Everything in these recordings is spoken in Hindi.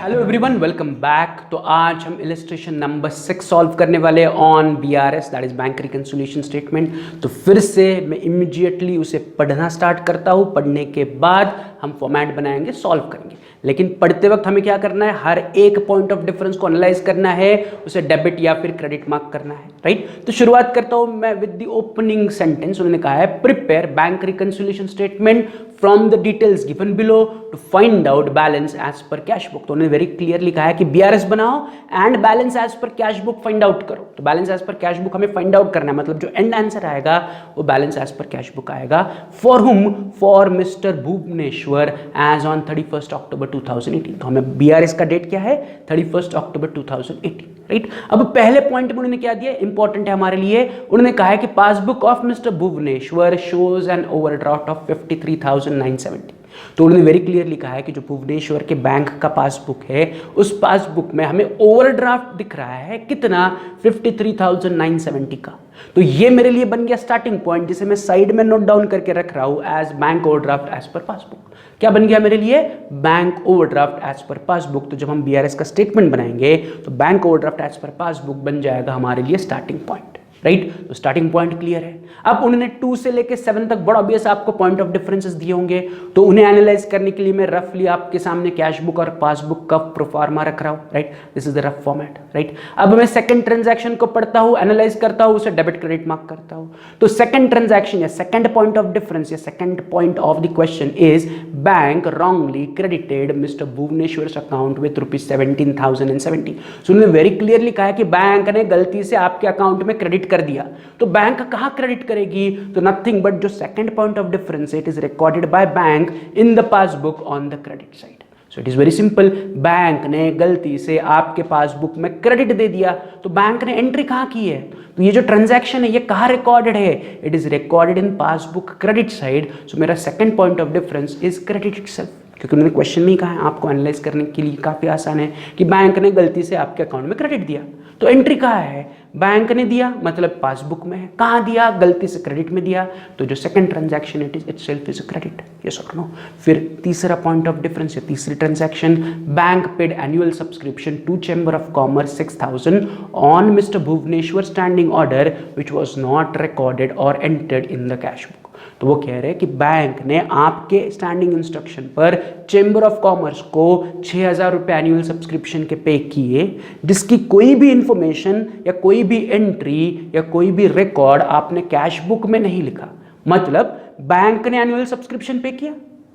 Hello everyone, welcome back. तो आज हम इलस्ट्रेशन नंबर 6 सॉल्व करने वाले हैं on BRS, that is bank reconciliation statement. तो फिर से मैं इमीडिएटली उसे पढ़ना स्टार्ट करता हूँ। पढ़ने के बाद हम फॉर्मेट बनाएंगे, सॉल्व करेंगे। लेकिन पढ़ते वक्त हमें क्या करना है, हर एक पॉइंट ऑफ डिफरेंस को एनालाइज करना है, उसे डेबिट या फिर क्रेडिट मार्क करना है, राइट। तो शुरुआत करता हूँ मैं विद द ओपनिंग सेंटेंस। उन्होंने कहा है prepare bank reconciliation statement from the details given below to find out balance as per cash book. तो उन्होंने वेरी क्लियरली कहा है कि बीआरएस बनाओ and balance as per cash book find out करो। तो balance as per cash book हमें फाइंड आउट करना है, मतलब जो एंड आंसर आएगा वो balance as per cash book आएगा। For hmm, for mister Bhuvneshwar as on 31 October 2018। तो हमें बीआरएस का डेट क्या है, 31 अक्टूबर 2018, राइट। अब पहले पॉइंट में उन्होंने क्या दिया, इंपॉर्टेंट है हमारे लिए। उन्होंने कहा है कि passbook of mister Bhuvneshwar shows an overdraft of 53,970। तो उन्होंने वेरी क्लियरली कहा है कि जो भुवनेश्वर के बैंक का पासबुक है, उस पासबुक में हमें ओवरड्राफ्ट दिख रहा है कितना, 53,970 का। तो ये मेरे लिए बन गया स्टार्टिंग पॉइंट, जिसे मैं साइड में नोट डाउन करके रख रहा हूं as bank overdraft as per passbook. क्या बन गया मेरे लिए, bank overdraft as per passbook. तो जब हम बीआरएस का स्टेटमेंट बनाएंगे तो bank overdraft as per passbook बन जाएगा हमारे लिए स्टार्टिंग पॉइंट, राइट। तो स्टार्टिंग पॉइंट क्लियर है। अब उन्होंने 2 से लेके 7 तक बड़ा ऑब्वियस आपको पॉइंट ऑफ डिफरेंसेस दिए होंगे, तो उन्हें एनालाइज करने के लिए मैं रफली आपके सामने कैश बुक और पासबुक का प्रोफार्मा रख रहा हूं, right. This is the rough format, right. अब मैं सेकंड ट्रांजैक्शन को पढ़ता हूं, एनालाइज करता हूं, उसे डेबिट क्रेडिट मार्क करता हूं। तो सेकंड ट्रांजैक्शन या सेकंड पॉइंट ऑफ डिफरेंस या second point of the question is bank wrongly credited mister Bhuvneshwar account with ₹17,070। So उन्होंने वेरी क्लियरली कहा है कि बैंक ने गलती से आपके अकाउंट में क्रेडिट कर दिया। तो बैंक कहां क्रेडिट करेगी, तो नथिंग बट जो second point of difference, it is recorded by bank in the passbook on the credit side. So it is very simple, bank ने गलती से आपके पासबुक में क्रेडिट दे दिया, तो बैंक ने एंट्री कहां की है, तो ये जो ट्रांजैक्शन है ये कहां रिकॉर्डेड है, it is recorded in passbook credit side. So मेरा second point of difference is credit itself, क्योंकि उन्होंने क्वेश्चन नहीं कहा है, आपको एनालाइज करने के लिए काफी आसान है कि बैंक ने गलती से आपके अकाउंट में क्रेडिट दिया। तो एंट्री कहाँ है, बैंक ने दिया मतलब पासबुक में है, कहाँ दिया, गलती से क्रेडिट में दिया। तो जो second transaction it is itself is a credit, yes और नो। फिर तीसरा पॉइंट ऑफ डिफरेंस या तीसरी transaction, bank paid annual subscription to chamber of commerce 6,000 on mister Bhubaneswar standing order which was not recorded और entered in the cash book. तो वो कह रहे हैं कि बैंक ने आपके स्टैंडिंग इंस्ट्रक्शन पर चेंबर ऑफ कॉमर्स को 6,000 रुपये एनुअल सब्सक्रिप्शन के पे किए, जिसकी कोई भी इंफॉर्मेशन या कोई भी एंट्री या कोई भी रिकॉर्ड आपने कैश बुक में नहीं लिखा। मतलब बैंक ने एनुअल सब्सक्रिप्शन पे किया,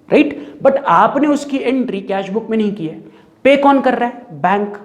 राइट, बट आपने उसकी एंट्री कैश बुक में नहीं की है। पे कौन कर रहा है, बैंक।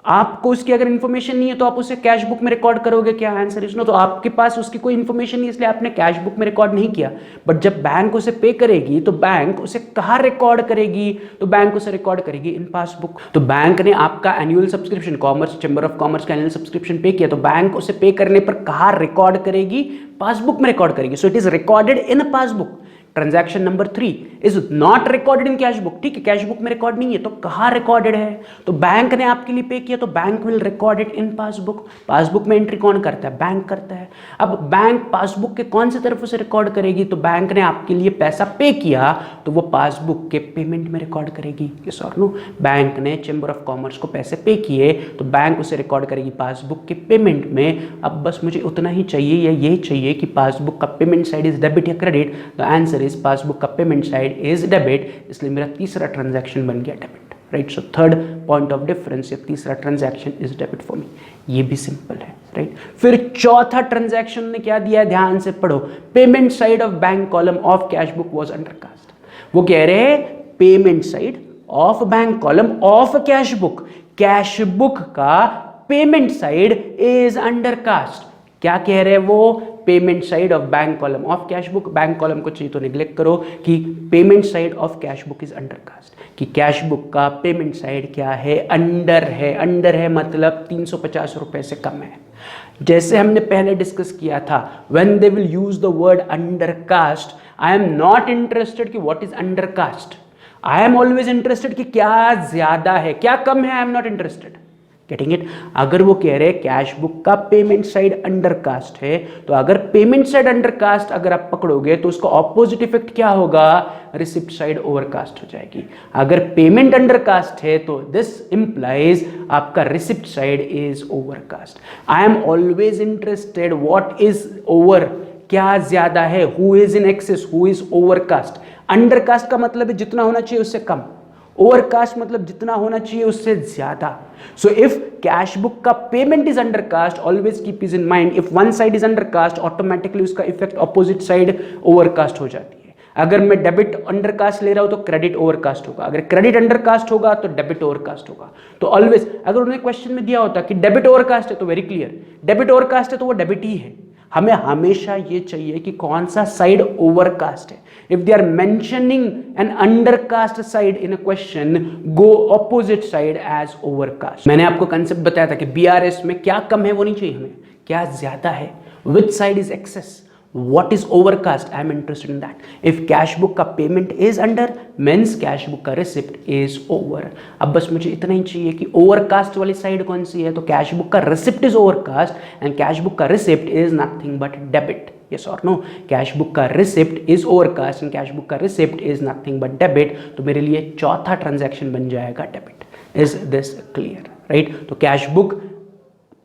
आपको उसकी अगर इंफॉर्मेशन नहीं है तो आप उसे कैश बुक में रिकॉर्ड करोगे क्या, आंसर इज नो। तो आपके पास उसकी कोई इंफॉर्मेशन नहीं, इसलिए आपने कैश बुक में रिकॉर्ड नहीं किया। बट जब बैंक उसे पे करेगी तो बैंक उसे कहाँ रिकॉर्ड करेगी, तो बैंक उसे रिकॉर्ड करेगी इन पासबुक। तो बैंक ने आपका annual subscription, commerce chamber of commerce का एनुअल सब्सक्रिप्शन पे किया, तो बैंक उसे पे करने पर कहाँ रिकॉर्ड करेगी, पासबुक में रिकॉर्ड करेगी। सो it is recorded in passbook. Transaction number 3 is not recorded in cash book, ठीक है, कैश बुक में रिकॉर्ड नहीं है, तो कहां रिकॉर्डेड है, तो बैंक ने आपके लिए पे किया, तो bank will record it in passbook. Passbook में एंट्री कौन करता है, बैंक करता है। अब बैंक पासबुक के कौन से तरफ उसे रिकॉर्ड करेगी, तो बैंक ने आपके लिए पैसा पे किया तो वो पासबुक के पेमेंट में रिकॉर्ड करेगी, यस और नो। बैंक ने चैम्बर ऑफ कॉमर्स को पैसे पे किए तो बैंक उसे रिकॉर्ड करेगी पासबुक के पेमेंट में। अब बस मुझे उतना ही चाहिए या यही चाहिए कि पासबुक का पेमेंट साइड इज डेबिट या credit. The answer is passbook का पेमेंट साइड इज डेबिट, इसलिए मेरा तीसरा ट्रांजैक्शन बन गया debit, right. So third point of difference या तीसरा transaction is debit for me. ये भी सिंपल है, राइट। फिर चौथा ट्रांजैक्शन ने क्या दिया है, ध्यान से पढ़ो। Payment side of bank column of cash book was undercast. वो कह रहे हैं payment side of bank column of cash cash book का पेमेंट साइड इज अंडरकास्ट। क्या कह रहे हैं वो, payment side of bank column of cash book. Bank column को चाहिए तो निगलेक्ट करो कि payment side of cash book is undercast, कि कैश बुक का पेमेंट साइड क्या है, अंडर है। अंडर है मतलब 350 रुपए से कम है। जैसे हमने पहले डिस्कस किया था, when they will use the word undercast, I am not interested कि what is undercast, I am always interested कि क्या ज्यादा है क्या कम है, I am not interested. Getting it. अगर वो कह रहे हैं कैश बुक का पेमेंट साइड अंडरकास्ट है, तो अगर पेमेंट साइड अंडरकास्ट अगर आप पकड़ोगे तो उसका ऑपोजिट इफेक्ट क्या होगा, रिसिप्ट साइड ओवरकास्ट हो जाएगी। अगर पेमेंट अंडरकास्ट है तो दिस इंप्लाइज आपका receipt side is overcast. I am always interested what is over, क्या ज्यादा है, who is in excess, who is overcast. Undercast का मतलब है जितना होना चाहिए उससे कम, ओवरकास्ट मतलब जितना होना चाहिए उससे ज्यादा। सो इफ कैश बुक का payment is undercast, always keep is in mind, if one side is undercast automatically उसका इफेक्ट ऑपोजिट साइड ओवरकास्ट हो जाती है। अगर मैं डेबिट अंडरकास्ट ले रहा हूं तो क्रेडिट ओवरकास्ट होगा, अगर क्रेडिट अंडरकास्ट होगा तो डेबिट ओवरकास्ट होगा। तो ऑलवेज अगर उन्होंने क्वेश्चन में दिया होता कि डेबिट ओवरकास्ट है तो वेरी क्लियर, डेबिट ओवरकास्ट है तो वो डेबिट ही है। हमें हमेशा ये चाहिए कि कौन सा साइड ओवरकास्ट है। If they are mentioning an undercast side in a question, go opposite side as overcast. मैंने आपको कंसेप्ट बताया था कि बीआरएस में क्या कम है वो नहीं चाहिए हमें, क्या ज्यादा है, which side is excess, what is overcast, I am interested in that. if cash book का payment is under means cash book का receipt is over। अब बस मुझे इतना ही चाहिए कि overcast वाली साइड कौन सी है, तो cash book का receipt is overcast and cash book का receipt is nothing but debit, yes or no। cash book का receipt is overcast and cash book का receipt is nothing but debit, तो मेरे लिए चौथा ट्रांजैक्शन बन जाएगा debit। is this clear, right? तो cash book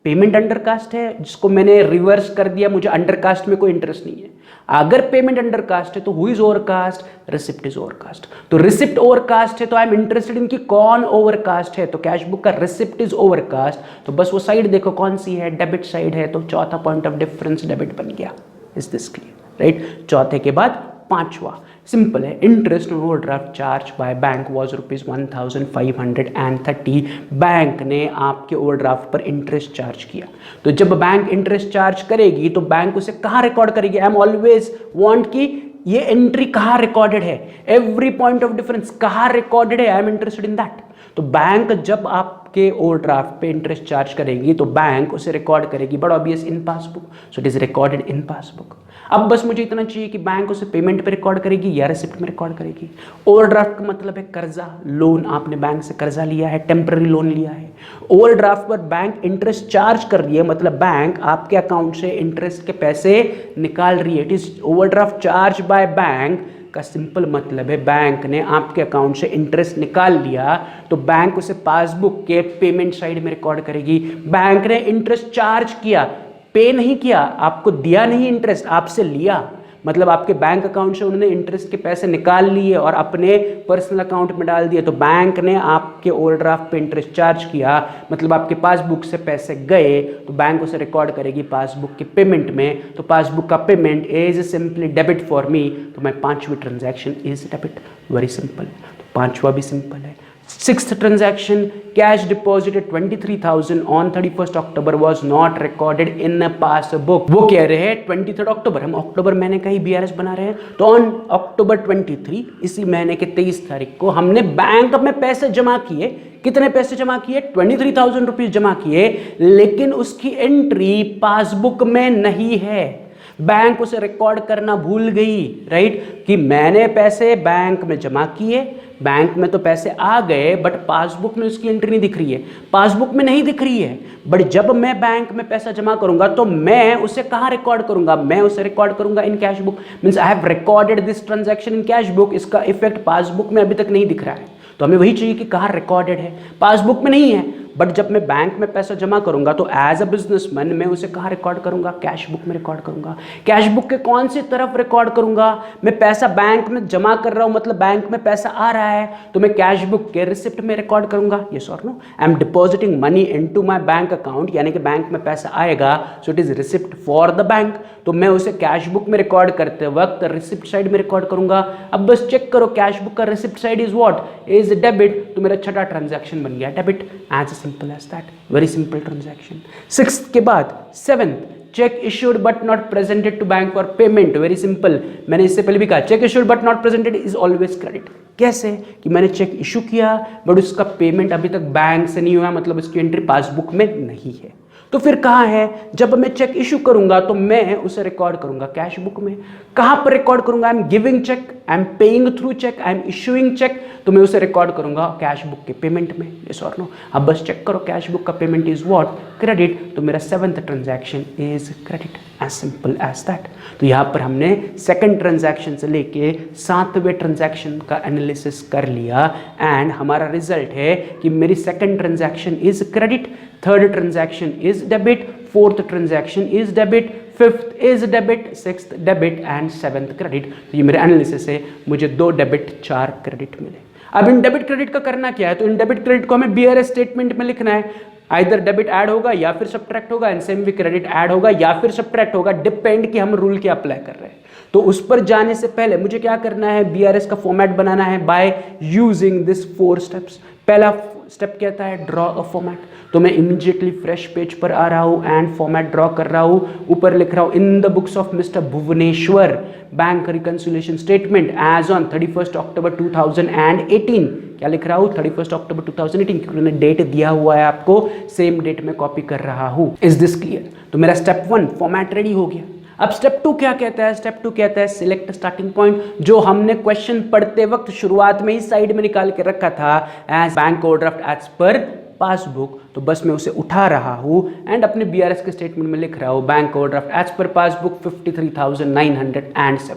पेमेंट अंडरकास्ट है जिसको मैंने रिवर्स कर दिया, मुझे अंडरकास्ट में कोई इंटरेस्ट नहीं है। अगर पेमेंट अंडरकास्ट है तो who is overcast, receipt is overcast. तो रिसिप्ट ओवरकास्ट है तो आई एम इंटरेस्टेड इन कि कौन ओवरकास्ट है, तो कैश बुक का रिसिप्ट इज ओवरकास्ट, तो बस वो साइड देखो कौन सी है, डेबिट साइड है, तो चौथा पॉइंट ऑफ डिफरेंस डेबिट बन गया। Is this clear, right? चौथे के बाद पांचवा सिंपल है, interest on overdraft charge by bank was ₹1530। Bank ने आपके ओवरड्राफ्ट पर इंटरेस्ट चार्ज किया। तो जब बैंक इंटरेस्ट चार्ज करेगी तो बैंक उसे कहाँ रिकॉर्ड करेगी? आई एम ऑलवेज वांट कि ये एंट्री कहाँ रिकॉर्डेड है, एवरी पॉइंट ऑफ डिफरेंस कहाँ रिकॉर्डेड है, I am interested in that. तो बैंक जब आपके ओवरड्राफ्ट पे इंटरेस्ट चार्ज करेगी तो बैंक उसे रिकॉर्ड करेगी, but obvious in passbook, so it is recorded in passbook. अब बस मुझे इतना चाहिए कि बैंक उसे पेमेंट पे रिकॉर्ड करेगी या रिसिप्ट में रिकॉर्ड करेगी। ओवरड्राफ्ट का मतलब है कर्जा, लोन, आपने बैंक से कर्जा लिया है, टेम्पररी लोन लिया है, ओवरड्राफ्ट पर बैंक इंटरेस्ट चार्ज कर रही है, मतलब बैंक आपके अकाउंट से इंटरेस्ट के पैसे निकाल रही है। It is overdraft charge by bank का सिंपल मतलब है बैंक ने आपके अकाउंट से इंटरेस्ट निकाल लिया, तो बैंक उसे पासबुक के पेमेंट साइड में रिकॉर्ड करेगी। बैंक ने इंटरेस्ट चार्ज किया, पे नहीं किया, आपको दिया नहीं इंटरेस्ट, आपसे लिया, मतलब आपके बैंक अकाउंट से उन्होंने इंटरेस्ट के पैसे निकाल लिए और अपने पर्सनल अकाउंट में डाल दिए। तो बैंक ने आपके ओवरड्राफ्ट पे इंटरेस्ट चार्ज किया, मतलब आपके पासबुक से पैसे गए, तो बैंक उसे रिकॉर्ड करेगी पासबुक के पेमेंट में। तो पासबुक का payment is simply debit for me, तो मैं पांचवी transaction is debit. Very simple, तो पांचवा भी सिंपल है। Sixth transaction, cash deposited 23,000 on 31st October was not recorded in a passbook। वो कह रहे हैं 23 अक्टूबर, हम अक्टूबर महीने का ही बीआरएस बना रहे हैं, तो ऑन अक्टूबर 23 इसी महीने के 23 तारीख को हमने बैंक में पैसे जमा किए। कितने पैसे जमा किए? 23,000 रुपीज जमा किए, लेकिन उसकी एंट्री पासबुक में नहीं है। बैंक उसे रिकॉर्ड करना भूल गई, राइट, कि मैंने पैसे बैंक में जमा किए, बैंक में तो पैसे आ गए, बट पासबुक में उसकी एंट्री नहीं दिख रही है, पासबुक में नहीं दिख रही है। बट जब मैं बैंक में पैसा जमा करूंगा तो मैं उसे कहाँ रिकॉर्ड करूंगा? मैं उसे रिकॉर्ड करूंगा इन cash book. Means I have recorded this transaction in cash book. इसका इफेक्ट पासबुक में अभी तक नहीं दिख रहा है, तो हमें वही चाहिए कि कहाँ रिकॉर्डेड है, पासबुक में नहीं है। बट जब मैं बैंक में पैसा जमा करूंगा तो एज अ बिजनेसमैन मैं उसे कहाँ रिकॉर्ड करूंगा? कैश बुक में रिकॉर्ड करूंगा। कैश बुक के कौन सी तरफ रिकॉर्ड करूंगा? मैं पैसा बैंक में जमा कर रहा हूं, मतलब बैंक में पैसा आ रहा है, तो मैं कैश बुक के रिसिप्ट में रिकॉर्ड करूंगा। यस और no? I am depositing money into my bank account, यानी कि बैंक में पैसा आएगा, so it is receipt for the bank. तो मैं उसे कैश बुक में रिकॉर्ड करते वक्त रिसिप्ट साइड में रिकॉर्ड करूंगा। अब बस चेक करो, कैश बुक का receipt side is what? Is debit. तो मेरा छठा ट्रांजैक्शन बन गया debit. As simple as that, very simple transaction. Sixth के बाद seventh, cheque issued but not presented to bank for payment. Very simple, मैंने इससे पहले भी कहा cheque issued but not presented is always credit. कैसे? कि मैंने चेक इशू किया बट उसका पेमेंट अभी तक बैंक से नहीं हुआ, मतलब उसकी एंट्री पासबुक में नहीं है, तो फिर कहाँ है, जब मैं चेक इशू करूंगा तो मैं उसे रिकॉर्ड करूंगा कैश बुक में। कहाँ पर रिकॉर्ड करूंगा, I am giving cheque, I am paying through cheque, I am issuing cheque, तो मैं उसे रिकॉर्ड करूंगा कैश बुक के पेमेंट में। यस और नो। अब बस चेक करो कैश बुक का पेमेंट इज व्हाट, क्रेडिट, तो मेरा 7th transaction is credit, as simple as that. तो यहाँ पर हमने सेकंड ट्रांजैक्शन से लेके 7वें ट्रांजैक्शन का एनालिसिस कर लिया एंड हमारा रिजल्ट है कि मेरी second transaction is credit, third transaction is debit, fourth transaction is debit, fifth is debit, sixth debit and 7th credit. तो ये मेरे एनालिसिस है, मुझे 2 डेबिट 4 क्रेडिट मिले। अब इन डेबिट क्रेडिट का करना क्या है, तो इन डेबिट क्रेडिट को हमें बीआरएस स्टेटमेंट में लिखना है। आइदर डेबिट ऐड होगा या फिर सब्ट्रैक्ट होगा, and same we credit add होगा या फिर सब्ट्रैक्ट होगा, डिपेंड कि हम रूल क्या अप्लाई कर रहे हैं। तो उस पर जाने से पहले मुझे क्या करना है, बीआरएस का फॉर्मेट बनाना है बाय यूजिंग दिस 4 स्टेप्स। पहला स्टेप कहता है ड्रॉ अ फॉर्मेट, तो मैं इमीडिएटली फ्रेश पेज पर आ रहा हूँ एंड फॉर्मेट ड्रॉ कर रहा हूँ। ऊपर लिख रहा हूँ in the books of mister Bhuvneshwar bank reconciliation statement as on 31 October 2018। क्या लिख रहा हूँ, 31 अक्टूबर 2018, क्योंकि उन्होंने डेट दिया हुआ है आपको, सेम डेट में कॉपी कर रहा हूँ। Is this clear? तो मेरा स्टेप 1 फॉर्मेट रेडी हो गया। अब स्टेप 2 क्या कहता है, स्टेप 2 कहता है सिलेक्ट स्टार्टिंग पॉइंट, जो हमने क्वेश्चन पढ़ते वक्त शुरुआत में ही साइड में निकाल के रखा था as bank overdraft as per passbook. तो बस मैं उसे उठा रहा हूँ एंड अपने बीआरएस के स्टेटमेंट में लिख रहा हूँ bank overdraft as per passbook 53,970।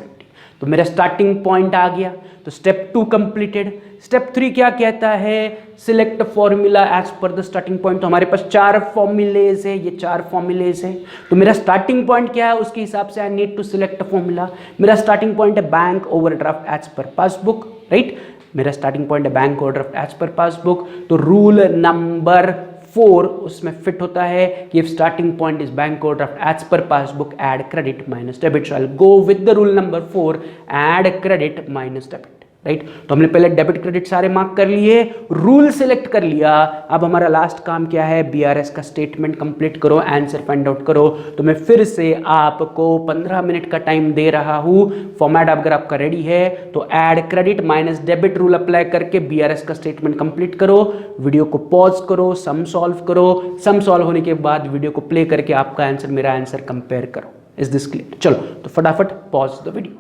तो मेरा स्टार्टिंग पॉइंट आ गया। तो स्टेप 2 कंप्लीटेड। स्टेप 3 क्या कहता है, select formula as per the starting point. तो हमारे पास 4 फॉर्मूलेज है, ये 4 फॉर्मूलेज है। तो मेरा स्टार्टिंग पॉइंट क्या है, उसके हिसाब से I need to select formula. मेरा स्टार्टिंग पॉइंट है bank overdraft as per passbook, right. मेरा स्टार्टिंग पॉइंट है bank overdraft as per passbook. तो रूल नंबर 4 उसमें फिट होता है कि if starting point is bank overdraft as per passbook add credit minus debit. So I will go with the rule number 4, add credit minus debit, right. तो हमने पहले डेबिट क्रेडिट सारे मार्क कर लिए, रूल सिलेक्ट कर लिया। अब हमारा लास्ट काम क्या है, बीआरएस का स्टेटमेंट कंप्लीट करो, आंसर फाइंड आउट करो। तो मैं फिर से आपको 15 मिनट का टाइम दे रहा हूं। फॉर्मेट अगर आपका रेडी है तो add credit minus debit rule apply करके बीआरएस का स्टेटमेंट कंप्लीट करो। वीडियो को पॉज करो, सम सॉल्व करो, सम सॉल्व होने के बाद वीडियो को प्ले करके आपका आंसर मेरा आंसर कंपेयर करो। Is this clear? चलो तो फटाफट पॉज द वीडियो।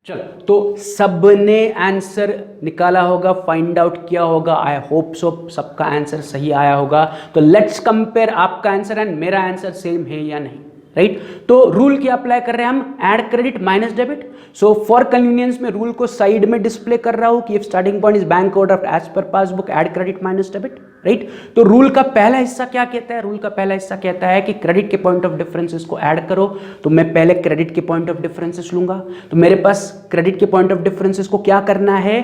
चलो तो सबने आंसर निकाला होगा, फाइंड आउट किया होगा। आई होप सो सबका आंसर सही आया होगा। तो लेट्स कंपेयर आपका आंसर एंड मेरा आंसर सेम है या नहीं, राइट। तो रूल क्या अप्लाई कर रहे हैं हम, add credit minus debit. So for convenience में रूल को साइड में डिस्प्ले कर रहा हूं कि if starting point is bank overdraft as per passbook add credit minus debit, right. तो रूल का पहला हिस्सा क्या कहता है, रूल का पहला हिस्सा कहता है कि क्रेडिट के पॉइंट ऑफ डिफरेंसेस को ऐड करो। तो मैं पहले क्रेडिट के पॉइंट ऑफ डिफरेंसेस लूंगा। तो मेरे पास क्रेडिट के पॉइंट ऑफ डिफरेंसेस को क्या करना है,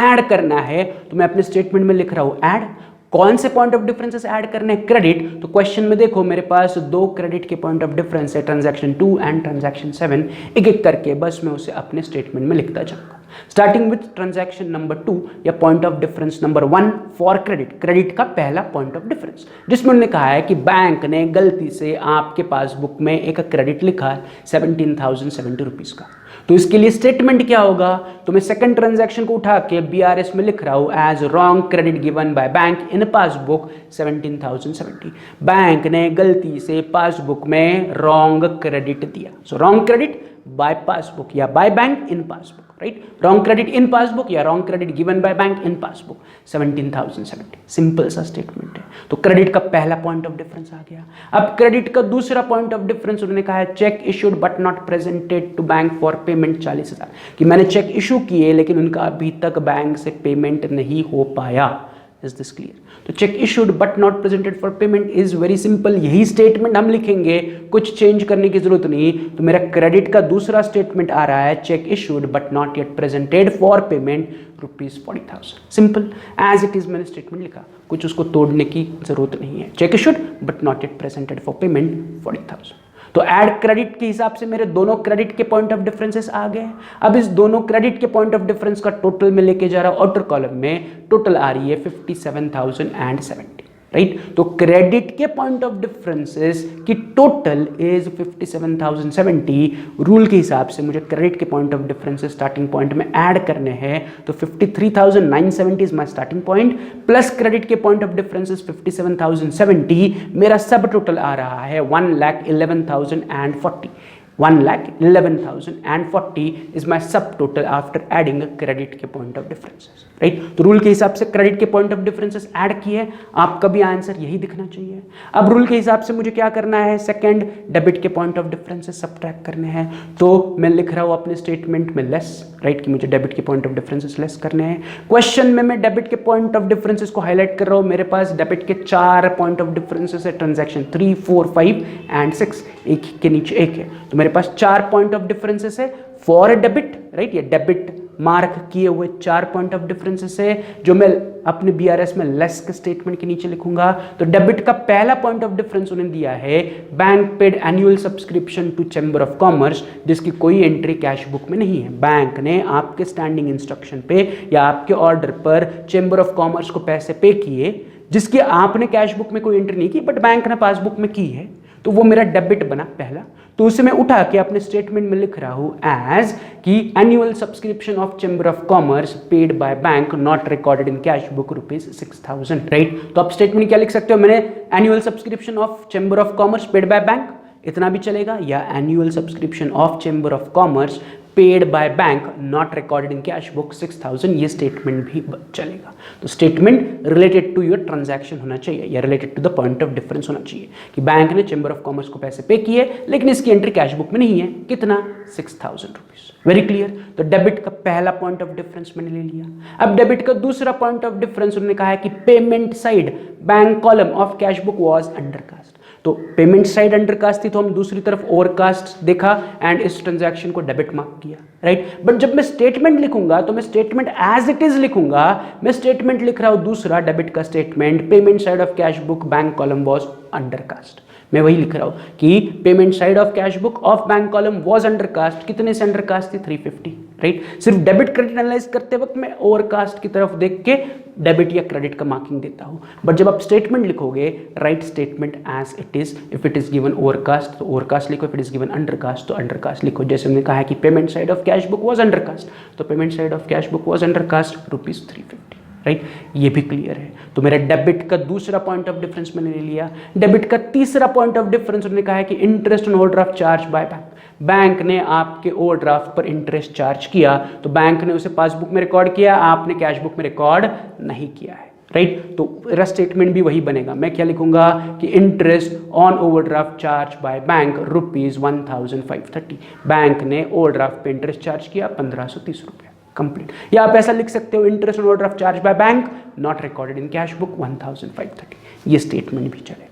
ऐड करना है। तो मैं अपने स्टेटमेंट में लिख रहा हूं ऐड। कौन से पॉइंट ऑफ डिफरेंसेस ऐड करने हैं, क्रेडिट। तो क्वेश्चन में देखो मेरे पास 2 क्रेडिट के पॉइंट ऑफ डिफरेंस है, ट्रांजैक्शन 2 एंड ट्रांजैक्शन 7। एक एक करके बस मैं उसे अपने स्टेटमेंट में लिखता जाऊंगा। स्टार्टिंग विथ ट्रांजैक्शन नंबर 2 या point of difference number 1 for credit, credit का पहला पॉइंट ऑफ डिफरेंस, जिसमें उन्होंने कहा है कि बैंक ने गलती से आपके पासबुक में एक क्रेडिट लिखा 17,070 रुपीज का। तो इसके लिए स्टेटमेंट क्या होगा, तो मैं सेकंड ट्रांजैक्शन को उठा के बीआरएस में लिख रहा हूं as wrong credit given by bank in passbook 17,070। Bank ने गलती से पासबुक में रॉन्ग क्रेडिट दिया। So wrong credit by passbook या by bank in passbook, right. Wrong credit in passbook या wrong credit given by bank in passbook 17,070। Simple सा स्टेटमेंट है। तो क्रेडिट का पहला पॉइंट ऑफ डिफरेंस आ गया। अब क्रेडिट का दूसरा पॉइंट ऑफ डिफरेंस उन्होंने कहा है cheque issued but not presented to bank for payment 40,000, कि मैंने चेक इशू किए लेकिन उनका अभी तक बैंक से पेमेंट नहीं हो पाया। Is this clear? तो cheque issued but not presented for payment is very simple, यही स्टेटमेंट हम लिखेंगे, कुछ चेंज करने की जरूरत नहीं। तो मेरा क्रेडिट का दूसरा स्टेटमेंट आ रहा है cheque issued but not yet presented for payment ₹40,000। Simple as it is मैंने स्टेटमेंट लिखा, कुछ उसको तोड़ने की जरूरत नहीं है। Cheque issued but not yet presented for payment 40,000। तो ऐड क्रेडिट के हिसाब से मेरे दोनों क्रेडिट के पॉइंट ऑफ डिफरेंसेस आ गए। अब इस दोनों क्रेडिट के पॉइंट ऑफ डिफरेंस का टोटल में लेके जा रहा हूं, आउटर कॉलम में टोटल आ रही है 57,070। राइट। तो क्रेडिट के पॉइंट ऑफ डिफरेंसेस की टोटल इज 57,070। रूल के हिसाब से मुझे क्रेडिट के point of differences starting point में ऐड करने हैं, तो 53,970 is my starting point plus credit के पॉइंट ऑफ डिफरेंसेस 57,070, मेरा सब टोटल आ रहा है 1,11,040। 1,11,040 is my subtotal after adding credit के point of differences, right? तो रूल के हिसाब से क्रेडिट के पॉइंट ऑफ डिफरेंसेस ऐड किए, आपका भी आंसर यही दिखना चाहिए। अब रूल के हिसाब से मुझे क्या करना है, सेकंड डेबिट के पॉइंट ऑफ डिफरेंसेस सब्ट्रैक्ट करने हैं, तो मैं लिख रहा हूँ अपने स्टेटमेंट में लेस, राइट, कि मुझे डेबिट के पॉइंट ऑफ डिफरेंसेस लेस करने हैं। क्वेश्चन में मैं डेबिट के पॉइंट ऑफ डिफरेंसेस को हाईलाइट कर रहा हूँ, मेरे पास डेबिट के 4 पॉइंट ऑफ डिफरेंसेस है, ट्रांजैक्शन 3, 4, 5 एंड 6, एक के नीचे एक है, तो मेरे पास 4 पॉइंट ऑफ डिफरेंसेस है फॉर डेबिट, राइट, ये डेबिट मार्क किए हुए 4 पॉइंट ऑफ डिफरेंसेस है जो मैं अपने बीआरएस में लेस के स्टेटमेंट के नीचे लिखूंगा। तो डेबिट का पहला पॉइंट ऑफ डिफरेंस उन्होंने दिया है bank paid annual subscription to chamber of commerce, जिसकी कोई एंट्री कैश बुक में नहीं है। बैंक ने आपके स्टैंडिंग इंस्ट्रक्शन पे या आपके ऑर्डर पर चैम्बर ऑफ कॉमर्स को पैसे पे किए, जिसकी आपने कैश बुक में कोई एंट्री नहीं की बट बैंक ने पासबुक में की है, तो वो मेरा डेबिट बना पहला। तो उसे मैं उठा के अपने स्टेटमेंट में लिख रहा हूं एज कि annual subscription of chamber of commerce paid by bank not recorded in cash book ₹6,000, right. तो आप स्टेटमेंट क्या लिख सकते हो, मैंने annual subscription of chamber of commerce paid by bank, इतना भी चलेगा, या annual subscription of chamber of commerce paid by bank not recorded in cash book 6,000, ये स्टेटमेंट भी चलेगा। तो statement related to your transaction होना चाहिए या related to the point of difference होना चाहिए कि बैंक ने चैम्बर ऑफ कॉमर्स को पैसे पे किए लेकिन इसकी एंट्री कैश बुक में नहीं है, कितना, 6,000 रुपीज। Very clear. तो डेबिट का पहला पॉइंट ऑफ डिफरेंस मैंने ले लिया। अब डेबिट का दूसरा पॉइंट ऑफ डिफरेंस उन्होंने कहा है कि payment side bank column of cash book was undercast. तो पेमेंट साइड अंडरकास्ट थी तो हम दूसरी तरफ ओवरकास्ट देखा एंड इस ट्रांजैक्शन को डेबिट मार्क किया, राइट। बट जब मैं स्टेटमेंट लिखूंगा तो मैं स्टेटमेंट एज इट इज लिखूंगा। मैं स्टेटमेंट लिख रहा हूं दूसरा डेबिट का statement, payment side of cash book bank column was undercast. मैं वही लिख रहा हूं कि payment side of cash book of bank column was undercast. कितने से अंडरकास्ट थी, 350, राइट। सिर्फ डेबिट क्रेडिट एनालाइज करते वक्त मैं ओवरकास्ट की तरफ देख के डेबिट या क्रेडिट का मार्किंग देता हूं, बट जब आप स्टेटमेंट लिखोगे, write statement as it is. If it is given overcast तो ओवरकास्ट लिखो, if it is given undercast तो अंडरकास्ट लिखो। जैसे हमने कहा है कि payment side of cash book was undercast, तो payment side of cash book was undercast ₹350, right. ये भी क्लियर है। तो मेरा डेबिट का दूसरा पॉइंट ऑफ डिफरेंस मैंने ले लिया। डेबिट का तीसरा पॉइंट ऑफ डिफरेंस उन्होंने कहा है कि interest on overdraft charge by bank. Bank ने आपके ओवरड्राफ्ट पर इंटरेस्ट चार्ज किया तो बैंक ने उसे पासबुक में रिकॉर्ड किया, आपने कैश बुक में रिकॉर्ड नहीं किया है, राइट। तो मेरा स्टेटमेंट भी वही बनेगा। मैं क्या लिखूंगा कि interest on overdraft charge by bank ₹1,530। Bank ने ओवरड्राफ्ट पे इंटरेस्ट चार्ज किया 1,530 रुपये, कंप्लीट। या आप ऐसा लिख सकते हो interest on overdraft charge by bank not recorded in cash book 1,530, ये स्टेटमेंट भी चलेगा।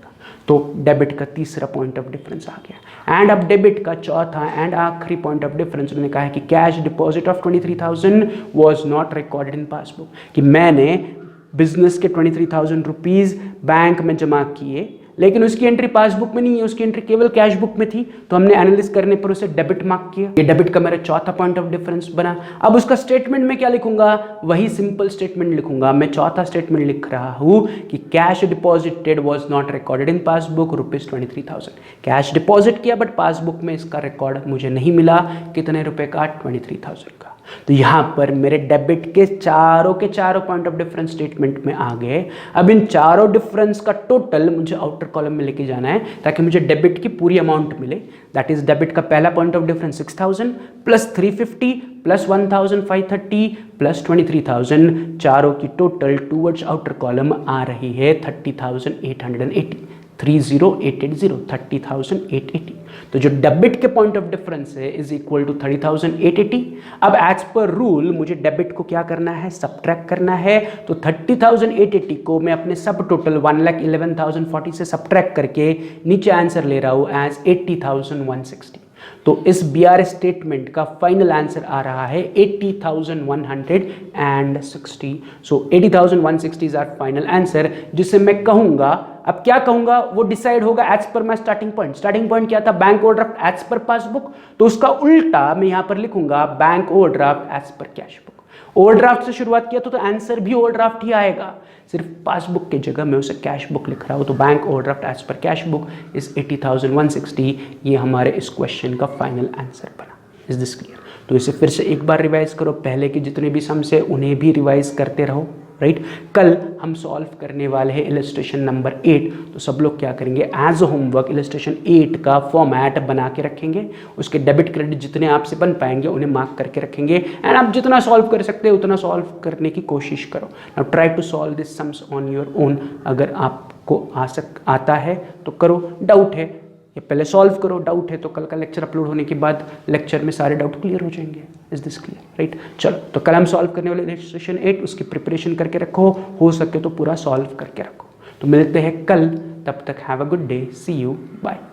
तो डेबिट का तीसरा पॉइंट ऑफ डिफरेंस आ गया। एंड अब डेबिट का चौथा एंड आखिरी पॉइंट ऑफ डिफरेंस उन्होंने कहा है कि cash deposit of 23,000 was not recorded in passbook, कि मैंने बिजनेस के 23,000 रुपीज बैंक में जमा किए लेकिन उसकी एंट्री पासबुक में नहीं है, उसकी एंट्री केवल कैश बुक में थी, तो हमने एनालिसिस करने पर उसे डेबिट मार्क किया। ये डेबिट का मेरा चौथा पॉइंट ऑफ डिफरेंस बना। अब उसका स्टेटमेंट में क्या लिखूंगा, वही सिंपल स्टेटमेंट लिखूंगा। मैं चौथा स्टेटमेंट लिख रहा हूं कि cash deposited was not recorded in passbook ₹23,000। Cash deposit किया बट पासबुक में इसका रिकॉर्ड मुझे नहीं मिला, कितने रुपए का, 23,000 का। तो यहां पर मेरे डेबिट के चारों पॉइंट ऑफ डिफरेंस स्टेटमेट में आ गए। अब इन चारों डिफरेंस का टोटल मुझे आउटर कॉलम में लेके जाना है ताकि मुझे डेबिट की पूरी अमाउंट मिले। दैट इज डेबिट का पहला point of difference 6,000 plus 350 plus 1,530 plus 23,000, चारों की टोटल टूवर्ड्स आउटर कॉलम आ रही है 30,880। 30,880, 30,880। तो जो डेबिट के पॉइंट ऑफ डिफरेंस है इज इक्वल टू 30,880। अब एज पर रूल मुझे डेबिट को क्या करना है, सब्ट्रैक्ट करना है। तो 30,880 को मैं अपने सब टोटल 1,11,040 से सब्ट्रैक्ट करके नीचे आंसर ले रहा हूं एज 80,160। तो इस BRS स्टेटमेंट का फाइनल आंसर आ रहा है 80,160। सो 80,160 इज आवर फाइनल आंसर, जिसे मैं कहूंगा, अब क्या कहूंगा वो डिसाइड होगा as per my starting point. Starting point क्या था, bank overdraft as per passbook, तो उसका उल्टा मैं यहां पर लिखूंगा bank overdraft as per cash book. Overdraft से शुरुआत किया तो आंसर भी ओवरड्राफ्ट ही आएगा, सिर्फ पासबुक की जगह मैं उसे कैश बुक लिख रहा हूँ, तो bank overdraft as per cash book is 80,160। ये हमारे इस क्वेश्चन का फाइनल आंसर बना। Is this clear? तो इसे फिर से एक बार रिवाइज करो, पहले के जितने भी सम्स है उन्हें भी रिवाइज करते रहो, राइट। कल हम सॉल्व करने वाले हैं इलस्ट्रेशन नंबर 8, तो सब लोग क्या करेंगे, एज अ होमवर्क इलस्ट्रेशन 8 का फॉर्मेट बना के रखेंगे, उसके डेबिट क्रेडिट जितने आपसे बन पाएंगे उन्हें मार्क करके रखेंगे, एंड आप जितना सॉल्व कर सकते हैं उतना सॉल्व करने की कोशिश करो। Now try to solve this sums on your own. अगर आपको आता है तो करो, डाउट है ये पहले सॉल्व करो, डाउट है तो कल का लेक्चर अपलोड होने के बाद लेक्चर में सारे डाउट क्लियर हो जाएंगे। Is this clear? राइट। चलो, तो कल हम सॉल्व करने वाले इलस्ट्रेशन 8, उसकी प्रिपरेशन करके रखो, हो सके तो पूरा सॉल्व करके रखो। तो मिलते हैं कल, तब तक have a good day, see you, bye.